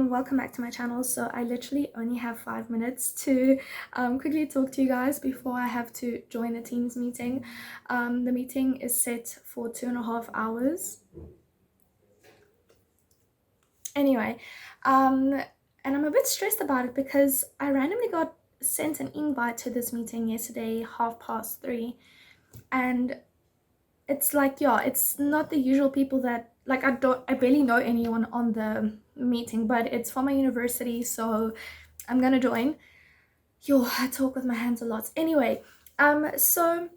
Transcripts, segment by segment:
everyone, welcome back to my channel. So I literally only have 5 minutes to quickly talk to you guys before I have to join the Teams meeting. The meeting is set for 2.5 hours. Anyway, and I'm a bit stressed about it because I randomly got sent an invite to this meeting yesterday 3:30, and it's like, yeah, it's not the usual people that, like, I barely know anyone on the meeting, but it's for my university, so I'm gonna join. I talk with my hands a lot. Anyway, so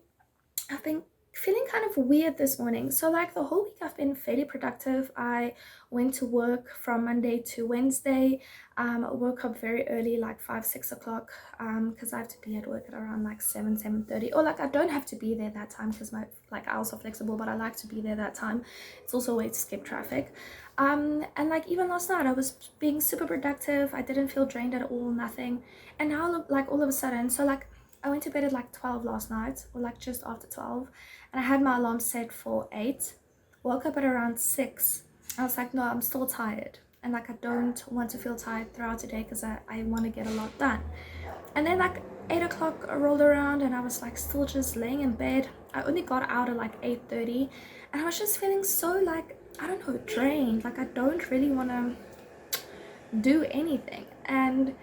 I've been feeling kind of weird this morning. So like the whole week I've been fairly productive. I went to work from Monday to Wednesday. I woke up very early, like 5-6 o'clock, because I have to be at work at around like 7-7:30, or like I don't have to be there that time because my hours are flexible, but I like to be there that time. It's also a way to skip traffic. And like even last night I was being super productive. I didn't feel drained at all, nothing. And now like all of a sudden, so like I went to bed at like 12 last night, or like just after 12, and I had my alarm set for 8. Woke up at around 6. I was like, no, I'm still tired, and like I don't want to feel tired throughout the day because I want to get a lot done. And then like 8 o'clock rolled around and I was like still just laying in bed. I only got out at like 8:30, and I was just feeling so like, I don't know, drained. Like I don't really want to do anything. And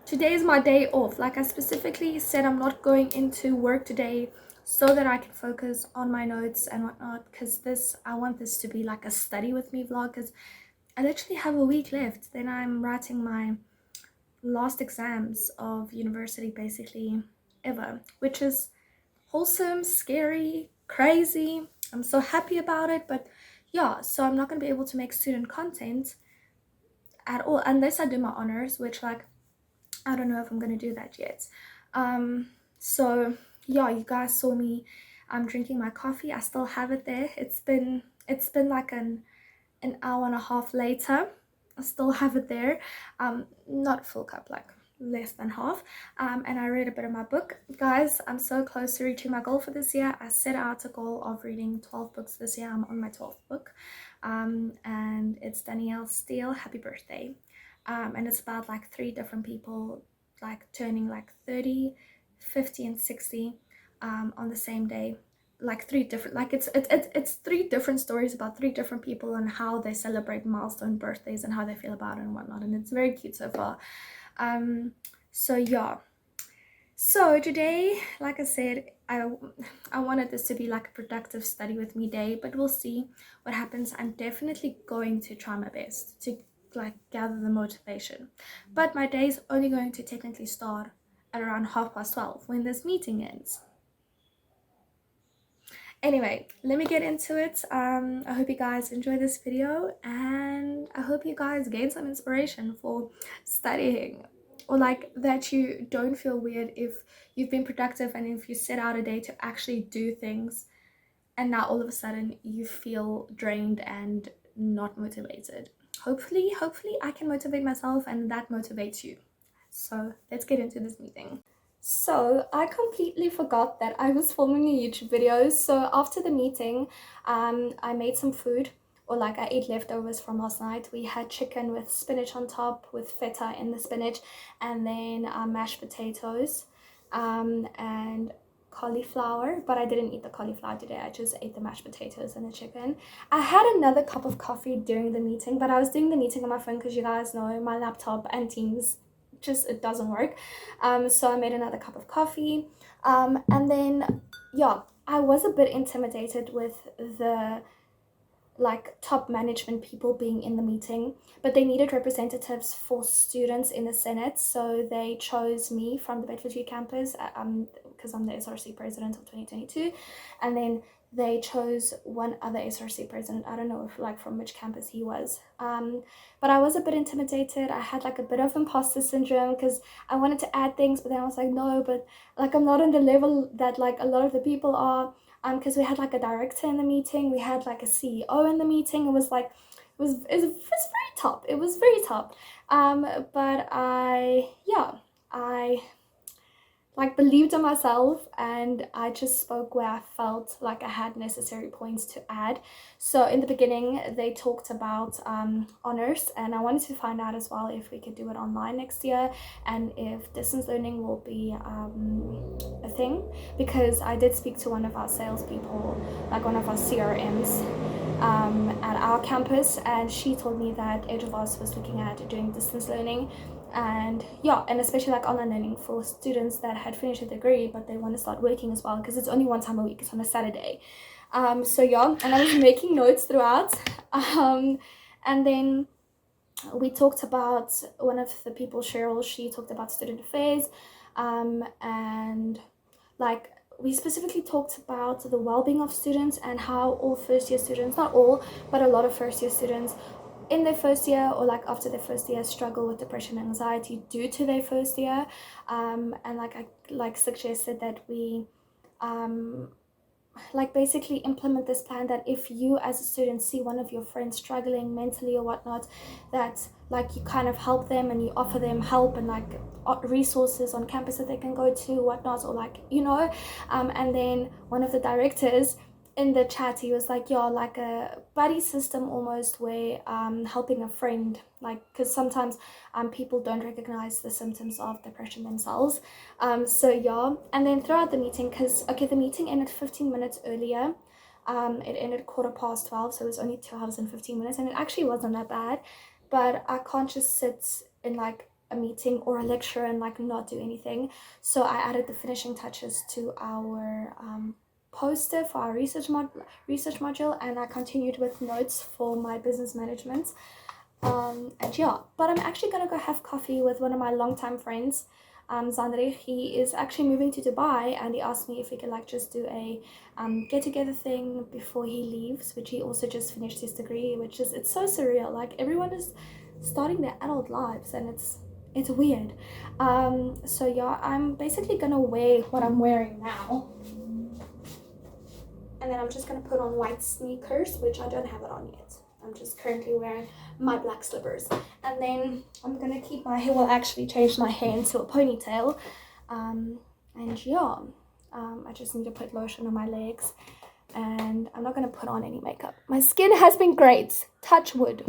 today is my day off. Like I specifically said, I'm not going into work today so that I can focus on my notes and whatnot, because I want this to be like a study with me vlog, because I literally have a week left. Then I'm writing my last exams of university basically ever, which is wholesome, scary, crazy. I'm so happy about it, but yeah, so I'm not going to be able to make student content at all unless I do my honors, which like I don't know if I'm gonna do that yet. So yeah, you guys saw me drinking my coffee. I still have it there. It's been like an hour and a half later. I still have it there. Not full cup, like less than half. And I read a bit of my book. Guys, I'm so close to reaching my goal for this year. I set out a goal of reading 12 books this year. I'm on my 12th book. And it's Danielle Steele. Happy birthday. And it's about like 3 different people like turning like 30, 50 and 60 on the same day. Like 3 different, like it's 3 different stories about 3 different people and how they celebrate milestone birthdays and how they feel about it and whatnot, and it's very cute so far. So yeah, so today, like I said, I wanted this to be like a productive study with me day, but we'll see what happens. I'm definitely going to try my best to like gather the motivation, but my day is only going to technically start at around 12:30 when this meeting ends. Anyway, let me get into it. I hope you guys enjoy this video, and I hope you guys gain some inspiration for studying, or like that you don't feel weird if you've been productive and if you set out a day to actually do things and now all of a sudden you feel drained and not motivated. Hopefully I can motivate myself and that motivates you. So let's get into this meeting. So I completely forgot that I was filming a YouTube video. So after the meeting, I made some food, or like I ate leftovers from last night. We had chicken with spinach on top, with feta in the spinach, and then mashed potatoes, and cauliflower, but I didn't eat the cauliflower today. I just ate the mashed potatoes and the chicken. I had another cup of coffee during the meeting, but I was doing the meeting on my phone because you guys know my laptop and Teams just, it doesn't work. So I made another cup of coffee, and then yeah, I was a bit intimidated with the like top management people being in the meeting, but they needed representatives for students in the Senate, so they chose me from the Bedfordview campus, because I'm the SRC president of 2022, and then they chose one other SRC president. I don't know if like from which campus he was, but I was a bit intimidated. I had like a bit of imposter syndrome because I wanted to add things, but then I was like, no, but like I'm not on the level that like a lot of the people are. Because we had like a director in the meeting, we had like a CEO in the meeting. It was like, it was very top. It was very top. But I like believed in myself, and I just spoke where I felt like I had necessary points to add. So in the beginning they talked about honors, and I wanted to find out as well if we could do it online next year and if distance learning will be a thing, because I did speak to one of our salespeople, like one of our CRMs at our campus, and she told me that each of us was looking at doing distance learning. And yeah, and especially like online learning for students that had finished a degree but they want to start working as well, because it's only one time a week, it's on a Saturday. So yeah, and I was making notes throughout. And then we talked about, one of the people, Cheryl, she talked about student affairs, and like we specifically talked about the well-being of students and how all first year students, not all, but a lot of first year students in their first year or like after their first year struggle with depression and anxiety due to their first year. And like I like suggested that we like basically implement this plan, that if you as a student see one of your friends struggling mentally or whatnot, that like you kind of help them and you offer them help and like resources on campus that they can go to, whatnot, or like, you know. And then one of the directors in the chat, he was like, yeah, like a buddy system almost, where helping a friend, like, because sometimes people don't recognize the symptoms of depression themselves. So yeah, and then throughout the meeting, because okay, the meeting ended 15 minutes earlier. It ended 12:15, so it was only 2 hours and 15 minutes, and it actually wasn't that bad. But I can't just sit in like a meeting or a lecture and like not do anything. So I added the finishing touches to our poster for our research module, and I continued with notes for my business management. And yeah, but I'm actually gonna go have coffee with one of my longtime friends, Zandri. He is actually moving to Dubai, and he asked me if we could like just do a get together thing before he leaves, which he also just finished his degree, which is, it's so surreal. Like everyone is starting their adult lives, and it's weird. So yeah, I'm basically gonna wear what I'm wearing now, and then I'm just gonna put on white sneakers, which I don't have it on yet. I'm just currently wearing my black slippers, and then I'm gonna keep my hair, well actually change my hair into a ponytail, and yeah, I just need to put lotion on my legs, and I'm not gonna put on any makeup. My skin has been great, touch wood,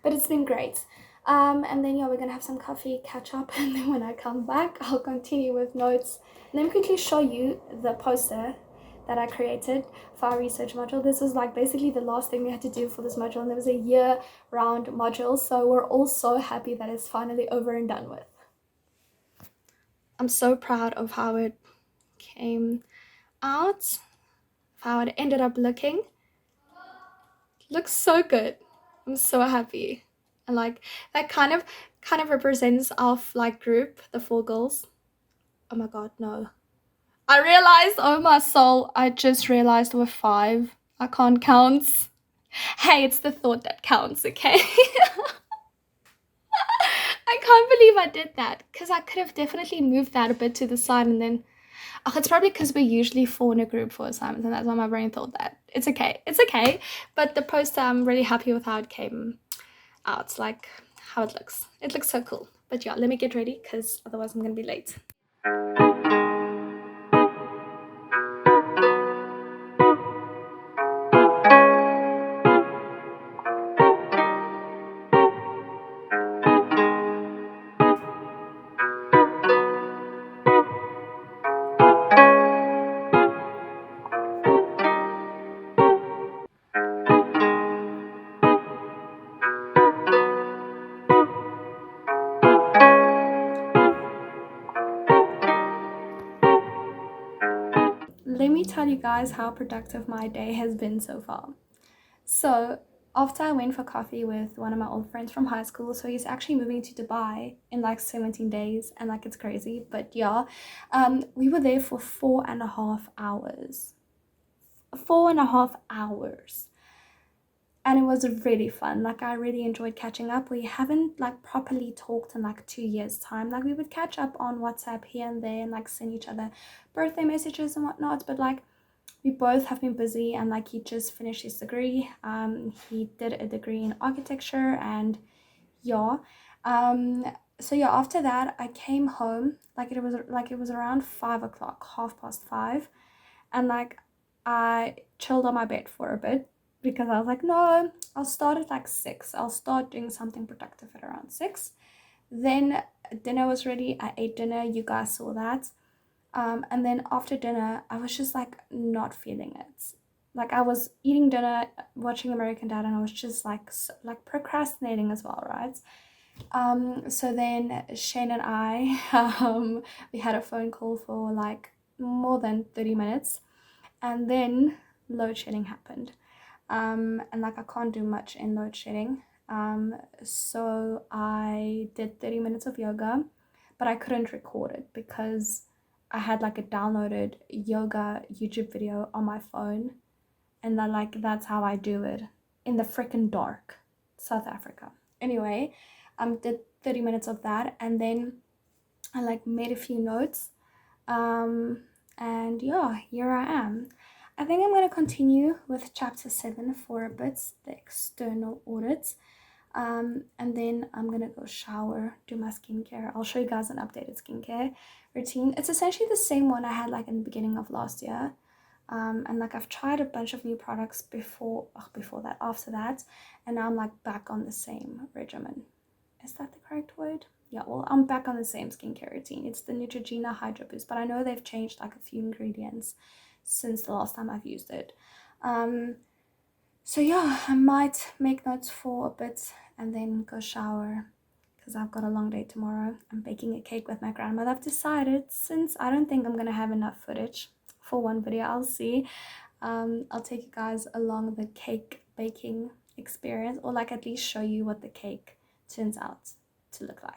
but it's been great. And then yeah, we're gonna have some coffee, catch up, and then when I come back I'll continue with notes. Let me quickly show you the poster that I created for our research module. This was like basically the last thing we had to do for this module, and there was a year-round module, so we're all so happy that it's finally over and done with. I'm so proud of how it came out, how it ended up looking. It looks so good. I'm so happy. And like that kind of represents our like group, the 4 girls. Oh my god, no. I realized, oh my soul, I just realized we're 5. I can't count. Hey, it's the thought that counts, okay? I can't believe I did that, because I could have definitely moved that a bit to the side, and then it's probably because we're usually 4 in a group for assignments, and that's why my brain thought that. It's okay. But the poster, I'm really happy with how it came out, like how it looks. It looks so cool. But yeah, let me get ready, because otherwise I'm gonna be late. Let me tell you guys how productive my day has been so far. So after I went for coffee with one of my old friends from high school, so he's actually moving to Dubai in like 17 days, and like it's crazy, but yeah, we were there for 4.5 hours. 4.5 hours. And it was really fun. Like I really enjoyed catching up. We haven't like properly talked in like 2 years time. Like we would catch up on WhatsApp here and there and like send each other birthday messages and whatnot, but like we both have been busy, and like he just finished his degree. He did a degree in architecture, and yeah, So yeah, after that I came home, like it was around 5 o'clock, 5:30, and like I chilled on my bed for a bit because I was like, no, I'll start at like 6. I'll start doing something productive at around 6. Then dinner was ready. I ate dinner. You guys saw that. And then after dinner, I was just like not feeling it. Like I was eating dinner, watching American Dad, and I was just like procrastinating as well, right? So then Shane and I, we had a phone call for like more than 30 minutes, and then load shedding happened. And like I can't do much in load shedding. So I did 30 minutes of yoga, but I couldn't record it because I had like a downloaded yoga YouTube video on my phone, and then like that's how I do it in the freaking dark, South Africa. Anyway, did 30 minutes of that, and then I like made a few notes, and yeah, here I am. I think I'm going to continue with chapter 7 for a bit, the external audits. And then I'm going to go shower, do my skincare. I'll show you guys an updated skincare routine. It's essentially the same one I had like in the beginning of last year. And like I've tried a bunch of new products after that, and now I'm like back on the same regimen. Is that the correct word? Yeah, well, I'm back on the same skincare routine. It's the Neutrogena Hydro Boost, but I know they've changed like a few ingredients since the last time I've used it. So yeah, I might make notes for a bit and then go shower because I've got a long day tomorrow. I'm baking a cake with my grandmother. I've decided, since I don't think I'm gonna have enough footage for one video, I'll see. I'll take you guys along the cake baking experience, or like at least show you what the cake turns out to look like.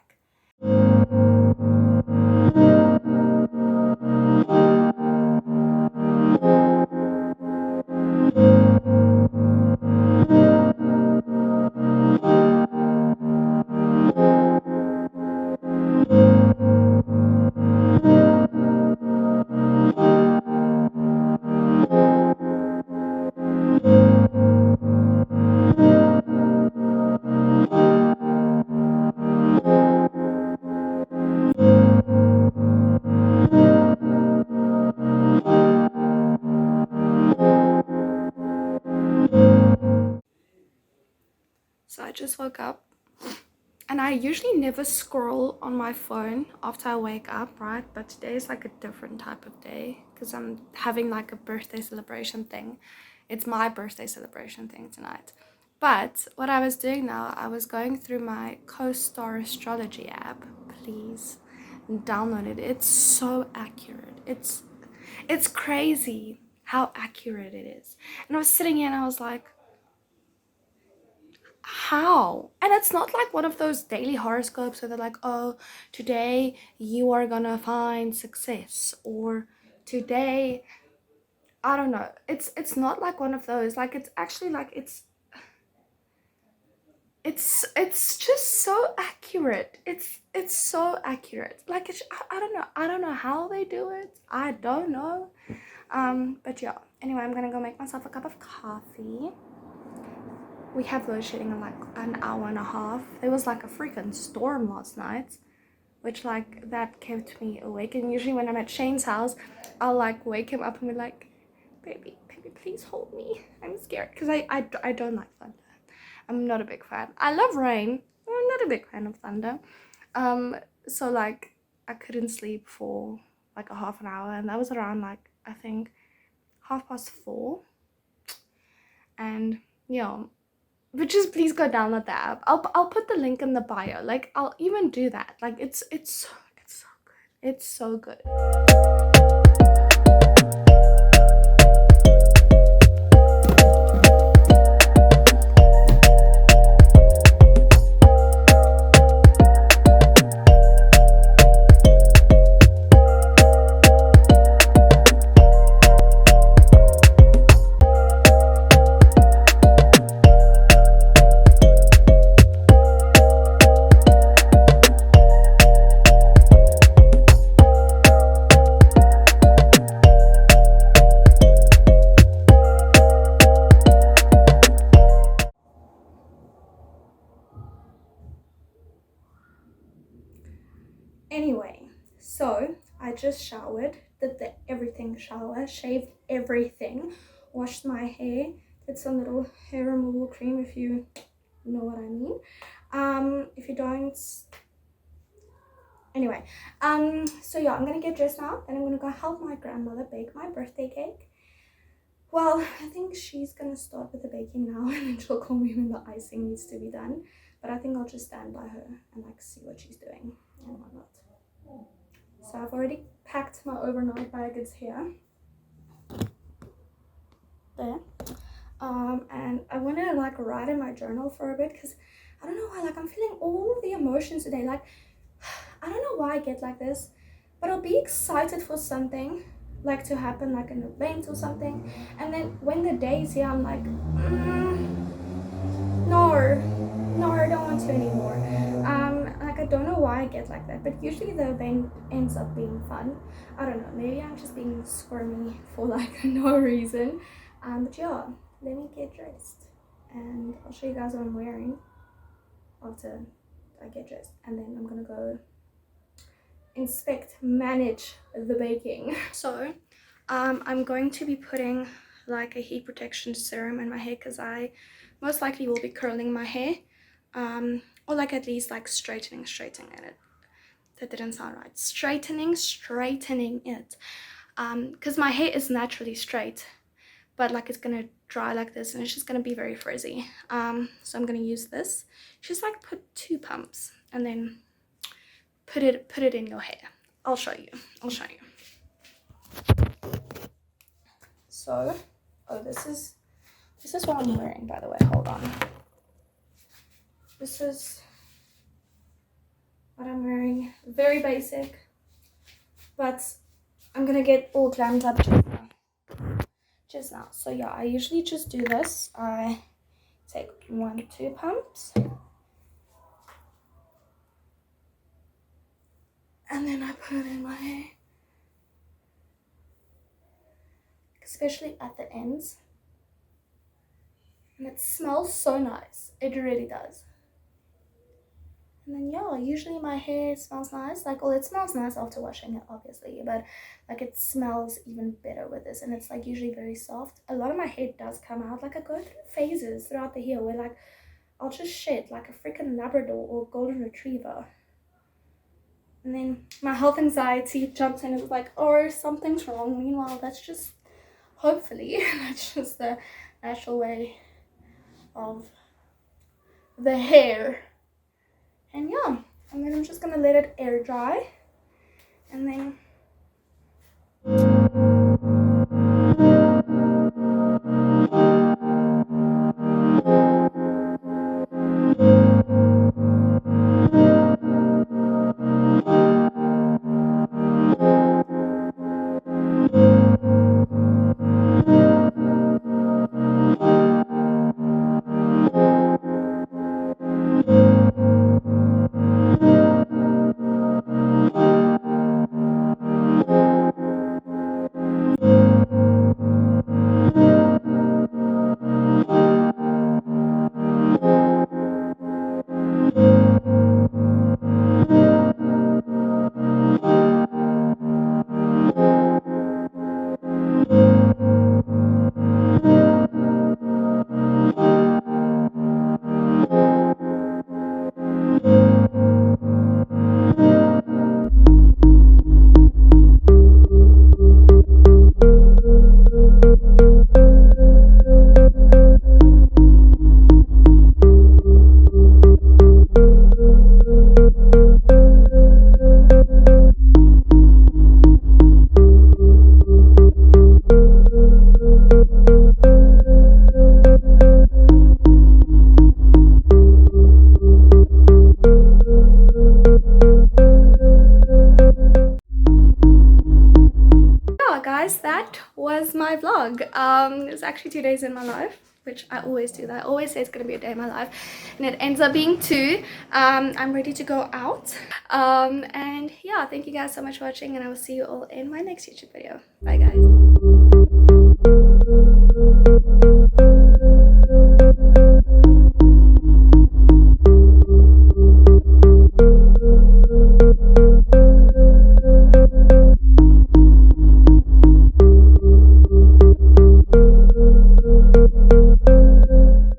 So I just woke up, and I usually never scroll on my phone after I wake up, right? But today is like a different type of day because I'm having like a birthday celebration thing. It's my birthday celebration thing tonight. But what I was doing now, I was going through my Co-Star Astrology app. Please download it. It's so accurate. It's crazy how accurate it is. And I was sitting here and I was like, how? And it's not like one of those daily horoscopes where they're like, oh, today you are gonna find success, or today, I don't know. It's not like one of those. Like it's actually like it's just so accurate. It's so accurate. Like I don't know. I don't know how they do it. I don't know. But yeah. Anyway, I'm gonna go make myself a cup of coffee. We have load shedding in like an hour and a half. There was like a freaking storm last night, which like that kept me awake. And usually when I'm at Shane's house, I'll like wake him up and be like, baby, please hold me. I'm scared because I don't like thunder. I'm not a big fan. I love rain. I'm not a big fan of thunder. So like I couldn't sleep for like a half an hour, and that was around like I think 4:30. And yeah. But just please go download the app. I'll put the link in the bio. Like I'll even do that. Like it's so good. It's so good. I just showered, did the everything shower, shaved everything, washed my hair, did some little hair removal cream if you know what I mean. If you don't, anyway, so yeah, I'm gonna get dressed now and I'm gonna go help my grandmother bake my birthday cake. Well, I think she's gonna start with the baking now and then she'll call me when the icing needs to be done, but I think I'll just stand by her and like see what she's doing and whatnot. So I've already packed my overnight bag. It's here, there. And I want to like write in my journal for a bit because I don't know why, like I'm feeling all of the emotions today. Like I don't know why I get like this, but I'll be excited for something like to happen, like an event or something, and then when the day's here I'm like no, I don't want to anymore. Like I don't know why I get like that, but usually the event ends up being fun. I don't know, maybe I'm just being squirmy for like no reason. But yeah, let me get dressed and I'll show you guys what I'm wearing after I get dressed, and then I'm gonna go manage the baking. So I'm going to be putting like a heat protection serum in my hair because I most likely will be curling my hair, or like at least like straightening it. That didn't sound right. Straightening it, because my hair is naturally straight, but like it's gonna dry like this and it's just gonna be very frizzy. So I'm gonna use this, just like put 2 pumps and then put it in your hair. I'll show you. So, oh, this is what I'm wearing, by the way. Hold on. This is what I'm wearing. Very basic, but I'm gonna get all glammed up just now. So yeah, I usually just do this. I take 1-2 pumps and then I put it in my hair, especially at the ends, and it smells so nice. It really does. And then yeah, usually my hair smells nice. Like, well, it smells nice after washing it obviously, but like it smells even better with this, and it's like usually very soft. A lot of my hair does come out. Like I go through phases throughout the year where like I'll just shed like a freaking Labrador or golden retriever, and then my health anxiety jumps in and is like, oh, something's wrong. Meanwhile, that's just, hopefully that's just the natural way of the hair. And yeah, and then I'm just gonna let it air dry, and then guys, that was my vlog. It's actually 2 days in my life, which I always do that. I always say it's gonna be a day in my life, and it ends up being 2. I'm ready to go out. And yeah, thank you guys so much for watching, and I will see you all in my next YouTube video. Bye guys.